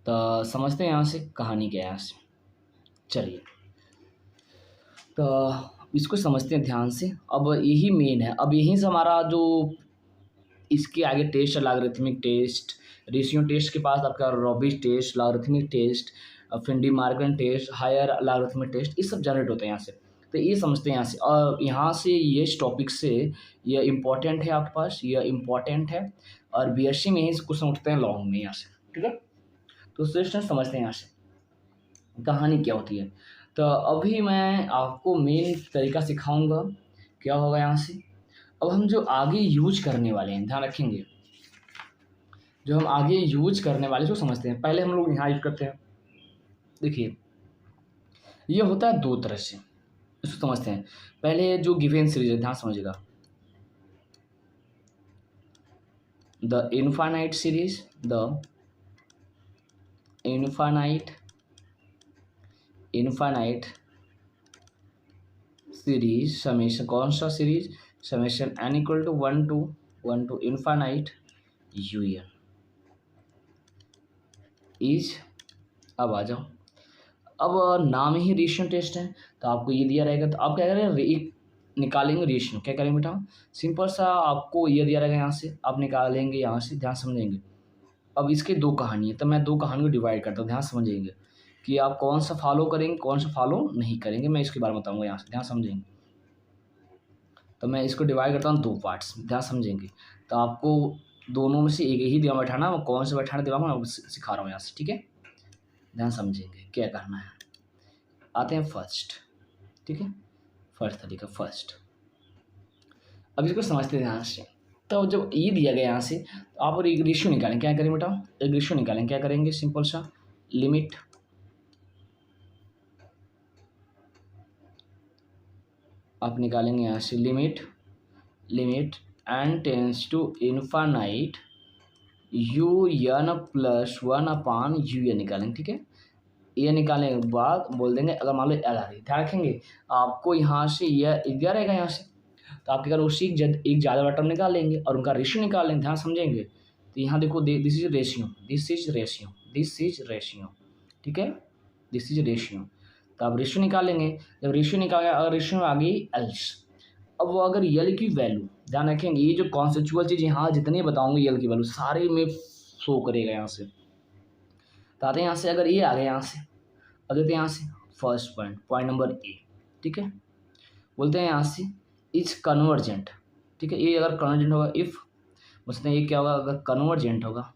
तो समझते हैं यहाँ से कहानी क्या है यहाँ से। चलिए तो इसको समझते हैं ध्यान से। अब यही मेन है, अब यहीं से हमारा जो इसके आगे टेस्ट है, लॉगरिथमिक टेस्ट, रेशियो टेस्ट के पास आपका रॉबिच टेस्ट, लॉगरिथमिक टेस्ट, फिंडी Morgan test, higher logarithmic test, ये सब जनरेट होते हैं यहाँ से। तो ये समझते हैं यहाँ से, और यहाँ से ये इस टॉपिक से ये इम्पॉर्टेंट है आपके पास, ये इम्पॉर्टेंट है, और बीएससी में ही कुछ समझते हैं लॉन्ग में यहाँ से, ठीक है। तो सिस्टम समझते हैं यहाँ से कहानी क्या होती है। तो अभी मैं आपको मेन तरीका सिखाऊंगा, क्या होगा यहाँ से। अब हम जो आगे यूज करने वाले हैं, ध्यान रखेंगे, जो हम आगे यूज करने वाले जो समझते हैं, पहले हम लोग यहाँ यूज करते हैं। देखिए ये होता है दो तरह से, इसको समझते हैं। पहले जो गिवन सीरीज है, ध्यान समझिएगा, the infinite series, the infinite series, summation, कौन सा series, summation n equal to 1 to infinite un is. अब आ जाओ, अब नाम ही रेशियो टेस्ट है, तो आपको ये दिया रहेगा, तो आप क्या करेंगे, निकालेंगे रेशियो, क्या करेंगे बेटा, सिंपल सा आपको ये दिया रहेगा, यहाँ से आप निकालेंगे, यहाँ से ध्यान समझेंगे। अब इसके दो कहानी है, तो मैं दो कहानी को डिवाइड करता हूँ, ध्यान समझेंगे कि आप कौन सा फॉलो करेंगे, कौन सा फॉलो नहीं करेंगे, मैं इसके बारे में बताऊँगा यहाँ से, ध्यान समझेंगे। तो मैं इसको डिवाइड करता हूँ दो पार्ट्स, ध्यान समझेंगे। तो आपको दोनों में से एक ही दिमाग बैठाना, वो कौन सा बैठाना दिमाग में सिखा रहा हूँ यहाँ से, ठीक है। ध्यान समझेंगे क्या करना है। आते हैं फर्स्ट, ठीक है, फर्स्ट तरीका, फर्स्ट। अब इसको समझते हैं ध्यान से। तो जब ये दिया गया यहाँ से, तो आप और एक रेशियो निकालें, क्या करें बेटा, एक रेशियो निकालें, क्या करेंगे, सिंपल सा लिमिट, आप निकालेंगे यहाँ से limit n tends to infinite u n plus 1/un निकालेंगे, ठीक है। ये निकालने के बाद बोल देंगे, अगर मान लो एल आ रही, ध्यान रखेंगे आपको यहाँ से यह दिया रहेगा यहाँ से, तो आपके अगर उसी एक ज़्यादा वाला टर्म निकाल लेंगे और उनका रेशियो निकाल लेंगे, ध्यान समझेंगे। तो यहाँ देखो, दिस इज रेशियो, ठीक है, दिस इज रेशियो। तो आप रेशियो निकालेंगे, जब रेशियो निकालेंगे, अगर रेशियो में आ गई एल्स, अब वो अगर यल की वैल्यू, ध्यान रखेंगे, ये जो कॉन्सेप्चुअल चीज़ यहाँ जितनी बताऊंगे यल की वैल्यू सारे में शो करेगा यहाँ से। तो आते हैं यहाँ से, अगर ये आ गया यहाँ से, अब देते हैं यहाँ से फर्स्ट पॉइंट नंबर ए, ठीक है, बोलते हैं यहाँ से इज कन्वर्जेंट, ठीक है। ये अगर कन्वर्जेंट होगा, इफ बोलते हैं ये क्या होगा, अगर कन्वर्जेंट होगा,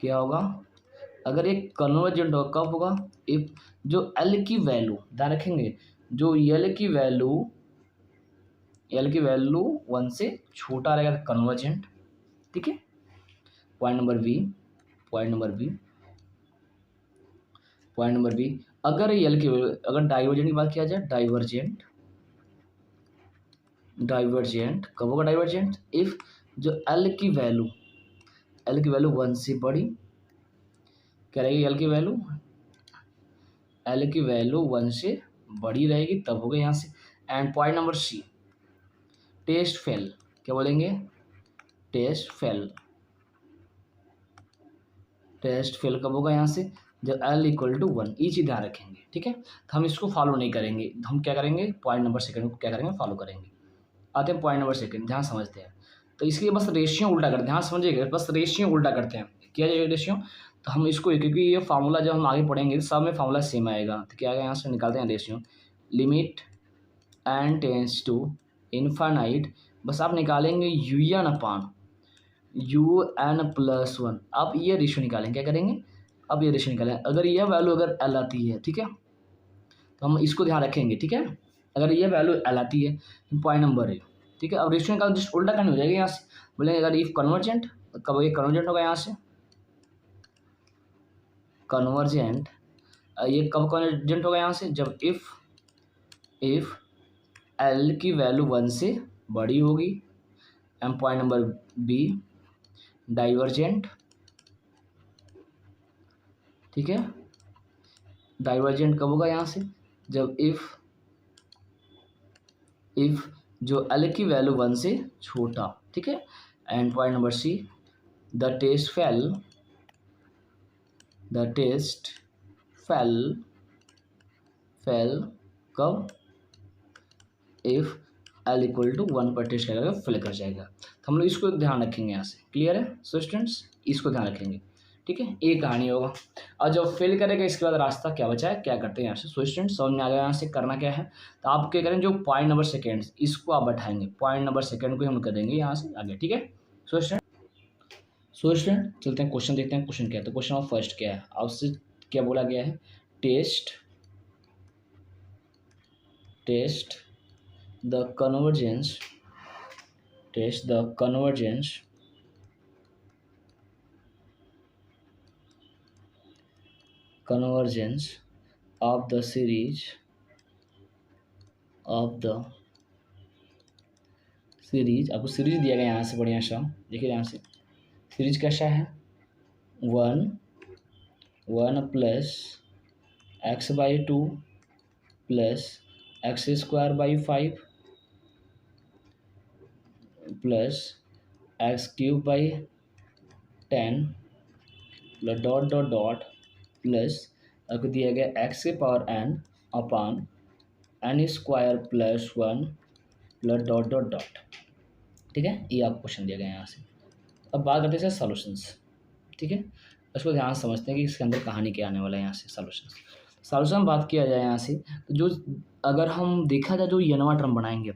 क्या होगा, अगर एक कन्वर्जेंट होगा, कब होगा, इफ जो एल की वैल्यू, ध्यान रखेंगे, जो एल की वैल्यू 1 से छोटा रहेगा, कन्वर्जेंट, ठीक है। पॉइंट नंबर बी, अगर एल की वैल्यू, अगर डाइवर्जेंट की बात किया जाए, डाइवर्जेंट कब होगा, डाइवर्जेंट इफ जो एल की वैल्यू 1 से बड़ी, क्या रहेगी, एल की वैल्यू 1 से बड़ी रहेगी, तब होगा यहाँ से। And point number C, test fail, क्या बोलेंगे, टेस्ट फेल कब होगा यहाँ से, जब एल इक्वल टू 1, ये चीज़ ध्यान रखेंगे, ठीक है। तो हम इसको फॉलो नहीं करेंगे, हम क्या करेंगे, पॉइंट नंबर सेकंड को क्या करेंगे, फॉलो करेंगे। आते हैं पॉइंट नंबर सेकंड, ध्यान समझते हैं। तो इसके बस रेशियो उल्टा करते हैं, ध्यान समझिएगा, बस रेशियो उल्टा करते हैं, किया जाए रेशियो। तो हम इसको, क्योंकि ये फार्मूला जब हम आगे पढ़ेंगे सब में फार्मूला सेम आएगा, तो क्या आएगा, यहाँ से निकालते हैं ratio, limit n tends to infinite, बस आप निकालेंगे un प्लस 1, आप ये रेशियो निकालेंगे, क्या करेंगे, अब ये रेशियो निकालेंगे, अगर यह वैल्यू अगर एल आती है, ठीक है, तो हम इसको ध्यान रखेंगे, ठीक है। अगर ये वैल्यू एल आती है, पॉइंट नंबर है, ठीक है। अब रेशियो निकाल, जस्ट उल्टा करनी हो जाएगी यहाँ से, बोलेंगे अगर इफ कन्वर्जेंट, कब ये कन्वर्जेंट होगा, यहाँ से कन्वर्जेंट, ये कब कन्वर्जेंट होगा, यहाँ से जब इफ एल की वैल्यू 1 से बड़ी होगी। And point number B, divergent, ठीक है, डाइवर्जेंट कब होगा, यहाँ से जब इफ जो एल की वैल्यू 1 से छोटा, ठीक है। And point number C, the test fail कब, इफ एल इक्वल टू 1 पर टेस्ट करेगा फिल कर जाएगा। तो हम लोग इसको ध्यान रखेंगे यहाँ से, क्लियर है। सो स्टूडेंट्स इसको ध्यान रखेंगे, ठीक है, ये कहानी होगा। और जब फिल करेगा इसके बाद रास्ता क्या बचा है, क्या करते हैं यहाँ से। सो स्टूडेंट्स समझ में आ गया यहाँ से करना क्या है। तो आप क्या करें, जो पॉइंट नंबर सेकेंड इसको आप बैठाएंगे, पॉइंट नंबर सेकेंड को हम कर देंगे यहाँ से आगे, ठीक है। सो स्टूडेंट चलते हैं क्वेश्चन देखते हैं, क्वेश्चन क्या है। तो क्वेश्चन ऑफ फर्स्ट क्या है, आपसे क्या बोला गया है, test the convergence of the series आपको सीरीज दिया गया यहाँ से, बढ़िया सा देखिए यहाँ से सीरीज कैसा है, 1 plus x by 2 plus x square by 5 plus x cube by 10 plus dot dot dot plus आपको दिया गया एक्स के power n upon n square plus 1 plus dot dot dot, ठीक है। ये आपको क्वेश्चन दिया गया है यहाँ से। अब बात करते हैं सॉल्यूशंस, ठीक है। इसको ध्यान से समझते हैं कि इसके अंदर कहानी क्या आने वाला है यहाँ से। सॉल्यूशन बात किया जाए यहाँ से, तो जो अगर हम देखा जाए जो यनवा टर्म बनाएंगे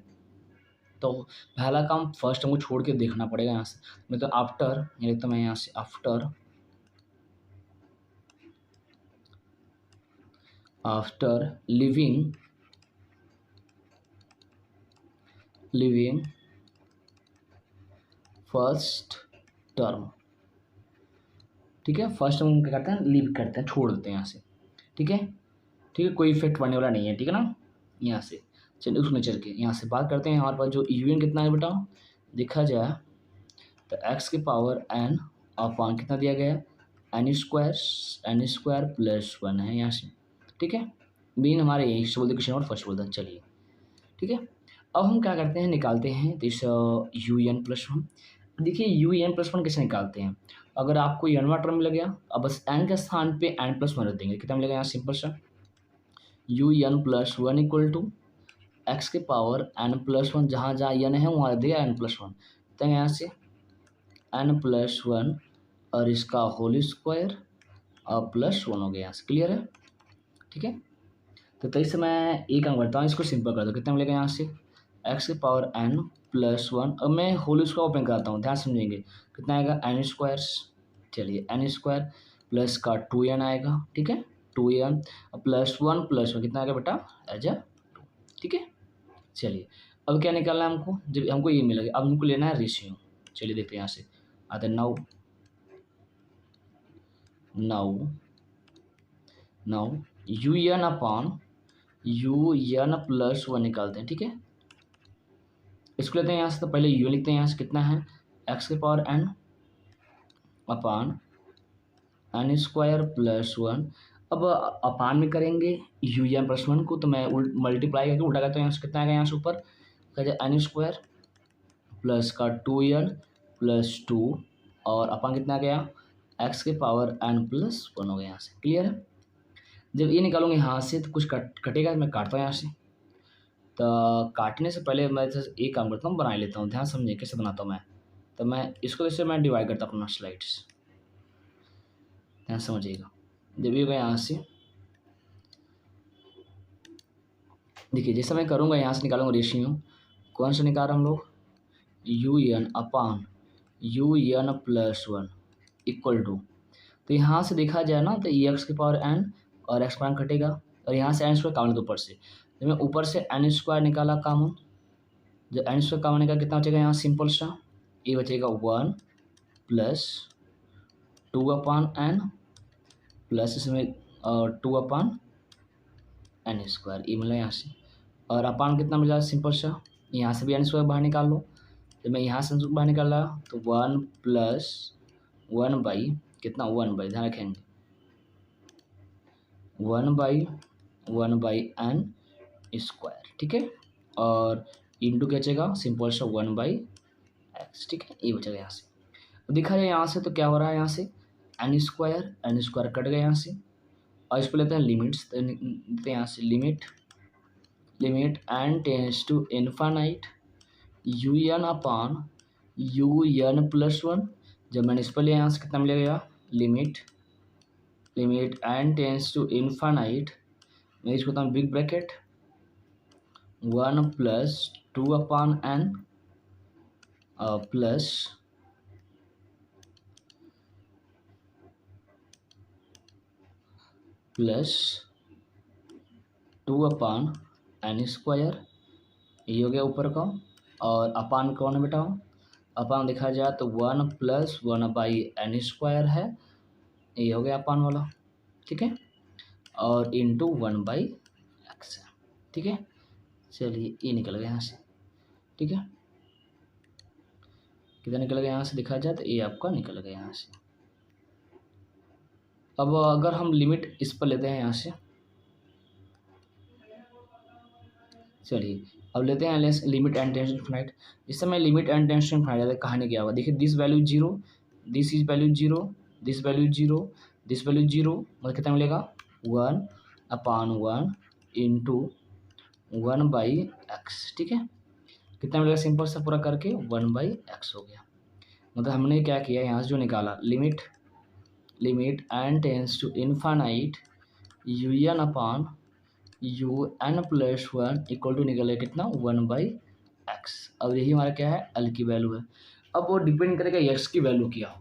तो पहला काम फर्स्ट हमको छोड़ के देखना पड़ेगा यहाँ से। मैं तो आफ्टर ये लिखता हूँ मैं यहाँ से, आफ्टर लिविंग फर्स्ट टर्म, ठीक है। फर्स्ट हम क्या करते हैं, लीव करते हैं, छोड़ देते हैं यहाँ से, ठीक है। कोई इफेक्ट पड़ने वाला नहीं है, ठीक है ना। यहाँ से चलिए उसमें चल के यहाँ से बात करते हैं। हमारे पास जो यूएन कितना है बेटा, देखा जाए तो एक्स के पावर एन अपान कितना दिया गया है, एन स्क्वायर प्लस 1 है यहाँ से, ठीक है। मेन हमारे यही से बोलते क्वेश्चन और फर्स्ट बोलते हैं, चलिए ठीक है। अब हम क्या करते हैं, निकालते हैं दिस यू एन प्लस 1। देखिए यू एन प्लस 1 कैसे निकालते हैं, अगर आपको एनवा टर्म मिल गया अब बस एन के स्थान पे एन प्लस 1 रख देंगे, कितना मिलेगा यहाँ सिंपल सा, u n plus 1 equal to x के पावर एन प्लस 1, जहाँ जहाँ एन है वहाँ दिया एन प्लस 1, तो यहाँ से एन प्लस 1 और इसका होल स्क्वायर और प्लस 1 हो गया यहाँ से, क्लियर है, ठीक है। तो तेईस से मैं एक अंक बढ़ता हूँ, इसको सिंपल कर दो, कितना मिलेगा यहाँ से एक्स के पावर एन प्लस 1। अब मैं होल स्क्वायर ओपन कराता हूँ, ध्यान समझेंगे, कितना आएगा एन स्क्वायर, चलिए एन स्क्वायर प्लस का 2n आएगा, ठीक है, 2n प्लस 1 कितना आएगा बेटा एज ए 2, ठीक है। चलिए अब क्या निकालना है हमको, जब हमको ये मिलेगा अब हमको लेना है रेशियो। चलिए देखते हैं यहाँ से आते now u n upon u n plus 1 निकालते हैं, ठीक है। इसको लेते हैं यहाँ से, तो पहले यू लिखते हैं यहाँ से, कितना है एक्स के power n upon n square plus 1। अब अपान में करेंगे यू एन प्लस 1 को, तो मैं मल्टीप्लाई करके उल्टा करता हूँ, यहाँ से कितना आएगा यहाँ से ऊपर एन स्क्वायर प्लस का 2n प्लस 2 और अपान कितना आ गया एक्स के पावर एन प्लस 1 हो गया यहाँ से, क्लियर है। जब ये निकालूंगे यहाँ से तो कुछ कटेगा, मैं काटता हूँ यहाँ से। तो काटने से पहले मैं एक काम करता हूँ, बना लेता हूँ, ध्यान समझिए कैसे बनाता हूँ मैं। तो मैं इसको जैसे मैं डिवाइड करता हूँ अपना स्लाइड्स, ध्यान समझिएगा। जब ये यहाँ से देखिए जैसे मैं करूँगा, यहाँ से निकालूंगा रेशियो, कौन सा निकाल रहा हम लोग, u n upon u n plus 1 equal to, तो यहाँ से देखा जाए ना तो ई एक्स के पावर एन और एक्स पावर कटेगा और यहाँ से एन स्क्वायर कॉमन ऊपर से, जब मैं ऊपर से एन स्क्वायर निकाला कॉमन, जब एन स्क्वायर कॉमन निकाला कितना बचेगा यहाँ सिंपल सा, ये बचेगा 1 प्लस 2 अपान एन प्लस इसमें 2 अपान एन स्क्वायर, ये मिला यहाँ से, और अपान कितना मिला सिंपल सा, यहाँ से भी एन स्क्वायर बाहर निकाल लो, जब मैं यहाँ से बाहर निकाल रहा तो 1 प्लस 1 बाई कितना 1 बाई, ध्यान रखेंगे 1 बाई एन स्क्वायर, ठीक है, और इंटू क्या बचेगा सिंपल सा 1 बाई एक्स, ठीक है, ये बचेगा यहाँ से। तो देखा जाए यहाँ से तो क्या हो रहा है, यहाँ से एन स्क्वायर कट गया यहाँ से, और इस पर लेते हैं लिमिट्स, तो यहाँ से limit limit n tends to infinite u n upon u n plus one. जब मैंने इस पर लिया यहाँ से कितना मिलेगा, limit n tends to infinite, मैं इसको बताऊँ big bracket 1 plus 2 upon n plus plus 2 upon n square, ये हो गया ऊपर का। और अपान कौन है बेटा, अपान देखा जाए तो 1 प्लस 1 बाई एन स्क्वायर है, ये हो गया अपान वाला, ठीक है। और इंटू 1 बाई एक्स है, ठीक है। चलिए ये निकल गया यहाँ से, ठीक है। कितना निकल गया यहाँ से देखा जाए तो ये आपका निकल गया यहाँ से। अब अगर हम लिमिट इस पर लेते हैं यहाँ से, चलिए अब लेते हैं limit n tends to infinite. इस समय limit n tends to infinite कहानी क्या होगा, देखिए this value zero, this is value zero, this value zero, this value zero, मतलब कितना मिलेगा 1 अपॉन 1 इंटू 1 बाई एक्स, ठीक है। कितना मिलेगा सिंपल सा पूरा करके 1 बाई एक्स हो गया। मतलब हमने क्या किया यहाँ से जो निकाला limit n tends to infinite u n upon u n plus one equal to निकले कितना 1 बाई एक्स। अब यही हमारा क्या है, एल की वैल्यू है। अब वो डिपेंड करेगा एक्स की वैल्यू क्या हो,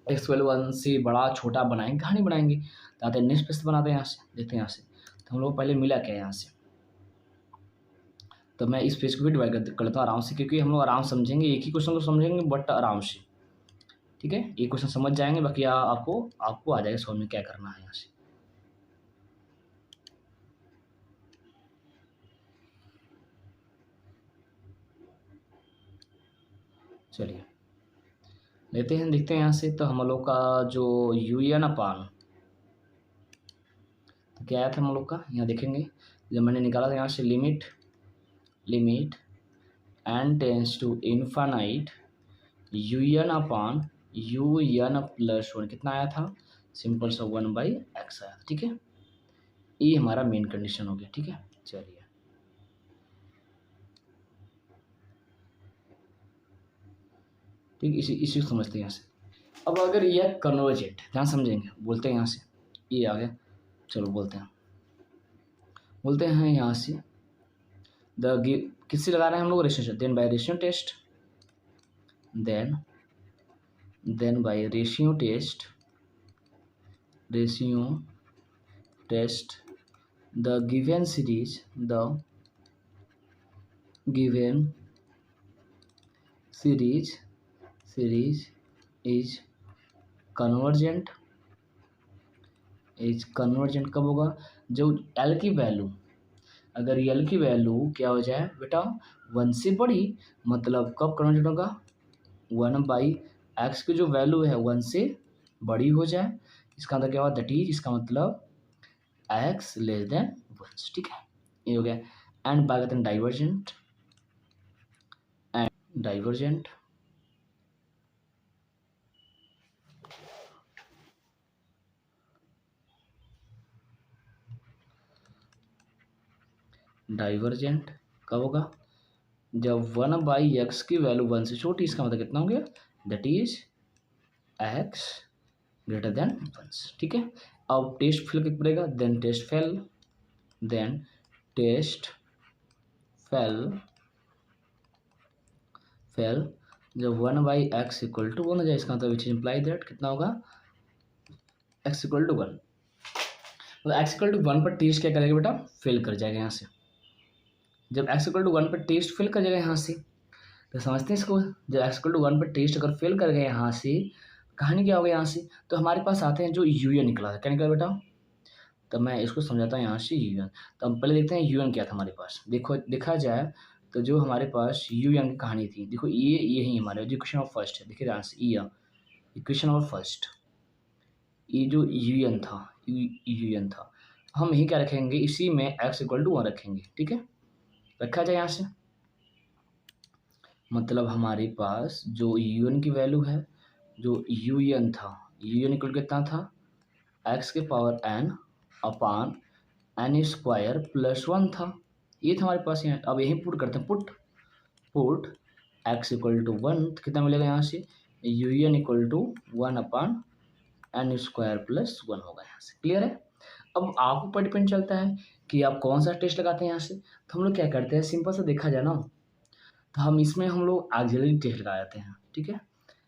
एक्स वैल्यू 1 से बड़ा छोटा बनाएंगे, कहाँ नहीं बनाएंगे, तो आते नेक्स्ट पेज बनाते हैं यहाँ से, देखते हैं यहाँ से। तो हम लोग पहले मिला क्या यहाँ से, तो मैं इस पेज को भी डिवाइड कर लेता हूँ आराम से, क्योंकि हम लोग आराम समझेंगे, एक ही क्वेश्चन को समझेंगे बट आराम से, ठीक है। एक क्वेश्चन समझ जाएंगे, बाकी आपको आ जाएगा समझ में क्या करना है यहाँ से। चलिए लेते हैं, देखते हैं यहाँ से। तो हम लोग का जो यू एन अपान तो क्या आया था हम लोग का, यहाँ देखेंगे जब मैंने निकाला था यहाँ से limit n tends to infinite u n upon u n plus one, कितना आया था सिंपल सा 1 बाई एक्स आया, ठीक है। ये हमारा मेन कंडीशन हो गया, ठीक है। चलिए ठीक, इसी को समझते हैं यहाँ से। अब अगर यह कन्वर्जेंट, ध्यान समझेंगे, बोलते हैं यहाँ से, ये आ गया, चलो बोलते हैं यहाँ से द किससे लगा रहे हैं हम लोग, ratio, then by ratio test, then by ratio test the given series is convergent कब होगा, जब एल की वैल्यू, अगर एल की वैल्यू क्या हो जाए बेटा 1 से बड़ी, मतलब कब कन्वर्जेंट होगा 1 बाई एक्स की जो वैल्यू है 1 से बड़ी हो जाए, इसका मतलब क्या हुआ, दैट इज, इसका मतलब एक्स लेस देन 1, ठीक है। ये हो गया। एंड बाय कहते हैं डाइवर्जेंट डाइवर्जेंट कब होगा, जब 1 बाई एक्स की वैल्यू 1 से छोटी, इसका मतलब कितना हो गया, that is x greater than 1, ठीक है। अब टेस्ट फेल कितना पड़ेगा, देन टेस्ट फेल जब 1 बाई एक्स इक्वल टू 1 हो जाए, इसका मतलब विच इम्प्लाई दैट कितना होगा, एक्स इक्वल टू 1, मतलब एक्स इक्वल टू 1 पर टेस्ट क्या करेगा बेटा, फेल कर जाएगा यहाँ से। जब एक्स इक्वल टू 1 पर टेस्ट फेल कर जाएगा यहाँ से, तो समझते हैं इसको, जब एक्स इक्वल टू 1 पर टेस्ट अगर फेल कर गए यहाँ से, कहानी क्या होगा यहाँ से, तो हमारे पास आते हैं जो यूएन निकला था, क्या निकला बेटा, तो मैं इसको समझाता हूँ यहाँ से यूएन। तो हम पहले देखते हैं यूएन क्या था हमारे पास, देखा जाए तो जो हमारे पास यूएन की कहानी थी, देखो ये यही हमारे जो इक्वेशन ऑफ फर्स्ट है, देखिए ध्यान से, ये इक्वेशन ऑफ फर्स्ट, ये जो यूएन था, हम यही क्या रखेंगे, इसी में एक्स इक्वल टू 1 रखेंगे, ठीक है। रखा जाए यहाँ से, मतलब हमारे पास जो यूएन की वैल्यू है, जो यूएन था, यूएन इक्वल कितना था, एक्स के power n upon n square plus 1 था, ये था हमारे पास यहाँ। अब यही पुट करते हैं, पुट x इक्वल टू 1, तो कितना मिलेगा यहाँ से, un equal to 1/n² plus 1 होगा यहाँ से। क्लियर है। अब आपके ऊपर डिपेंड चलता है कि आप कौन सा टेस्ट लगाते हैं यहाँ से। तो हम लोग क्या करते हैं, सिंपल सा देखा जाए ना, तो हम इसमें हम लोग ऑक्सिलरी टेस्ट लगा जाते हैं। ठीक है,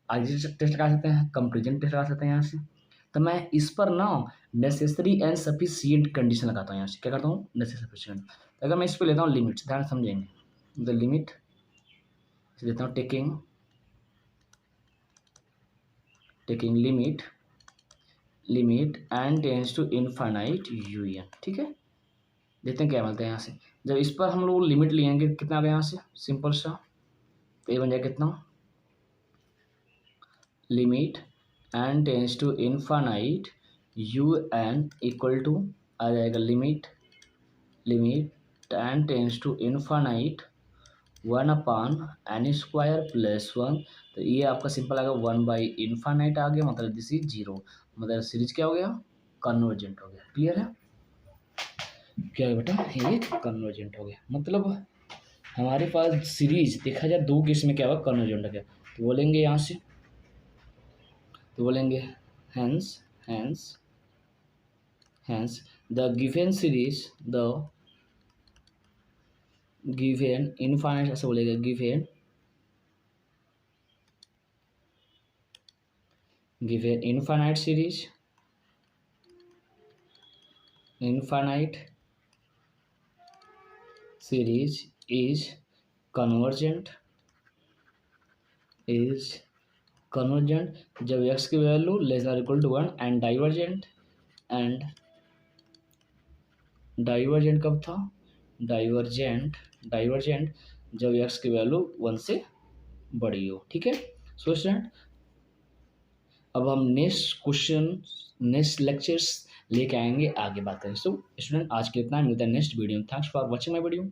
ऑक्सिलरी टेस्ट लगा सकते हैं, कंपेरिजन टेस्ट लगा सकते हैं यहाँ से। तो मैं इस पर ना नेसेसरी एंड सफिशिएंट कंडीशन लगाता हूँ यहाँ से। क्या करता हूँ, नेसेसरी सफिशिएंट। तो अगर मैं इस पर लेता हूँ लिमिट, ध्यान समझेंगे, द लिमिट लेता हूँ taking limit n tends to infinite un। ठीक है, देखते हैं क्या मिलता है यहाँ से। जब इस पर हम लोग लिमिट लेंगे, कितना आ गया यहाँ से, सिंपल सा, तो ये बन जाएगा कितना, limit n tends to infinite un equal to आ जाएगा limit n tends to infinite 1/n² plus 1। तो ये आपका सिंपल आ गया 1/∞ आ गया, मतलब दिस इज 0, मतलब सीरीज क्या हो गया, कन्वर्जेंट हो गया। क्लियर है, क्या है बेटा, ये कन्वर्जेंट हो गया। मतलब हमारे पास सीरीज देखा जाए दो केस में क्या हुआ, कन्वर्जेंट हो गया। तो बोलेंगे यहाँ से, तो बोलेंगे hence the given series, the given infinite, ऐसे बोलेगा given infinite series is convergent जब x की value less than equal to 1 and divergent कब था, डाइवर्जेंट जब x की वैल्यू 1 से बड़ी हो। ठीक है, सो स्टूडेंट अब हम नेक्स्ट लेक्चर्स लेके आएंगे, आगे बात करें। सो स्टूडेंट आज के इतना, मिलता है नेक्स्ट वीडियो में। Thanks for watching my video.